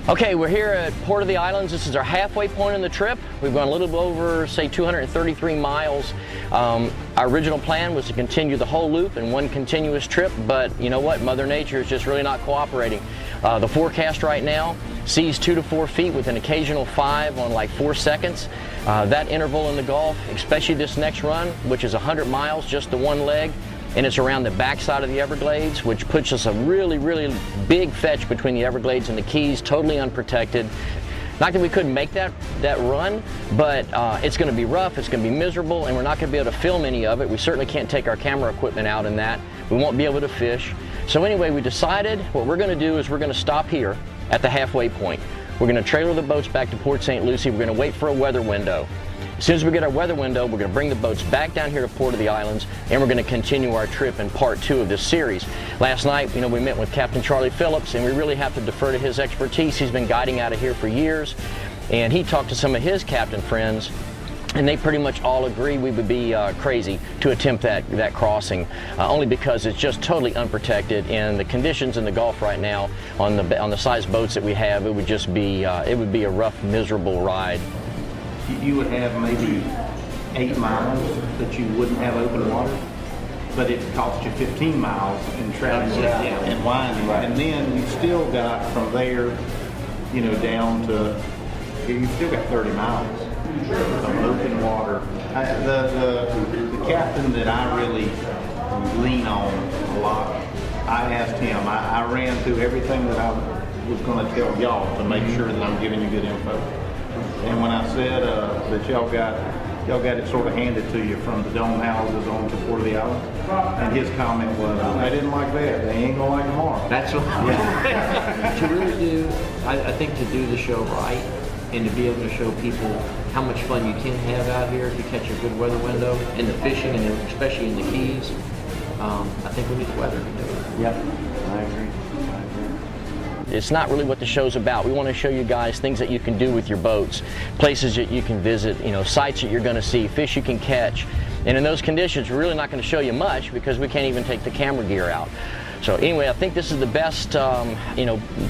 Okay, we're here at Port of the Islands. This is our halfway point in the trip. We've gone a little bit over, say, 233 miles. Our original plan was to continue the whole loop in one continuous trip, but you know what? Mother Nature is just really not cooperating. The forecast right now sees 2 to 4 feet with an occasional 5 on like 4 seconds. That interval in the Gulf, especially this next run, which is 100 miles, just the one leg, and it's around the backside of the Everglades, which puts us a really, really big fetch between the Everglades and the Keys, totally unprotected. Not that we couldn't make that run, but it's going to be rough, it's going to be miserable, and we're not going to be able to film any of it. We certainly can't take our camera equipment out in that. We won't be able to fish. So anyway, we decided what we're going to do is we're going to stop here at the halfway point. We're going to trailer the boats back to Port St. Lucie. We're going to wait for a weather window. As soon as we get our weather window, we're going to bring the boats back down here to Port of the Islands, and we're going to continue our trip in part 2 of this series. Last night, we met with Captain Charlie Phillips, and we really have to defer to his expertise. He's been guiding out of here for years, and he talked to some of his captain friends, and they pretty much all agree we would be crazy to attempt that crossing, only because it's just totally unprotected, and the conditions in the Gulf right now on the size boats that we have, it would just be a rough, miserable ride. You would have maybe 8 miles that you wouldn't have open water, but it costs you 15 miles in traveling and winding, and then you've still got from there, down to you've still got 30 miles of open water. The captain that I really lean on a lot, I asked him. I ran through everything that I was going to tell y'all to make sure that I'm giving you good info. And when I said that y'all got it sort of handed to you from the dome houses on to Port of the Islands, and his comment was, "They didn't like that. They ain't gonna like tomorrow." That's what. Yeah. To really do, I think to do the show right, and to be able to show people how much fun you can have out here if you catch a good weather window, and the fishing, and especially in the Keys, I think we need the weather to do it. Yep, I agree. It's not really what the show's about. We want to show you guys things that you can do with your boats, places that you can visit, sights that you're going to see, fish you can catch. And in those conditions, we're really not going to show you much because we can't even take the camera gear out. So anyway, I think this is the best,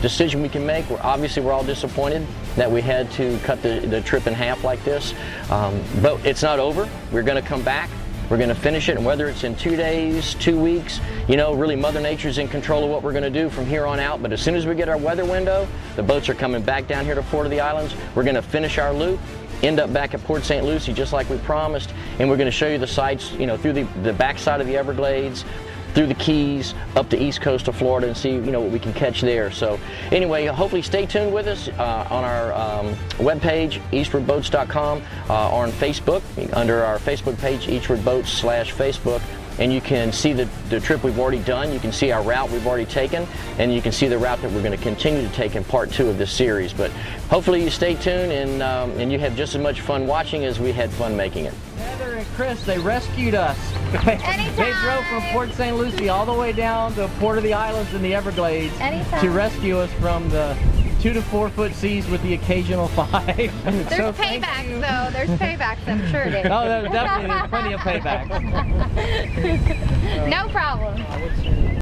decision we can make. Obviously, we're all disappointed that we had to cut the trip in half like this, but it's not over. We're going to come back. We're going to finish it, and whether it's in 2 days, 2 weeks, really Mother Nature's in control of what we're going to do from here on out. But as soon as we get our weather window, the boats are coming back down here to Port of the Islands. We're going to finish our loop, end up back at Port St. Lucie just like we promised, and we're going to show you the sights, through the backside of the Everglades, through the Keys, up the east coast of Florida, and see what we can catch there. So anyway, hopefully stay tuned with us on our webpage, eastwardboats.com, or on Facebook, under our Facebook page, eastwardboats/Facebook, and you can see the trip we've already done. You can see our route we've already taken, and you can see the route that we're going to continue to take in part 2 of this series. But hopefully you stay tuned, and you have just as much fun watching as we had fun making it. Heather and Chris, they rescued us. Anytime. They drove from Port St. Lucie all the way down to Port of the Islands in the Everglades to rescue us from the 2 to 4 foot seas with the occasional 5. There's paybacks, though. There's paybacks, I'm sure. Dave. Oh, there's definitely plenty of paybacks. No problem.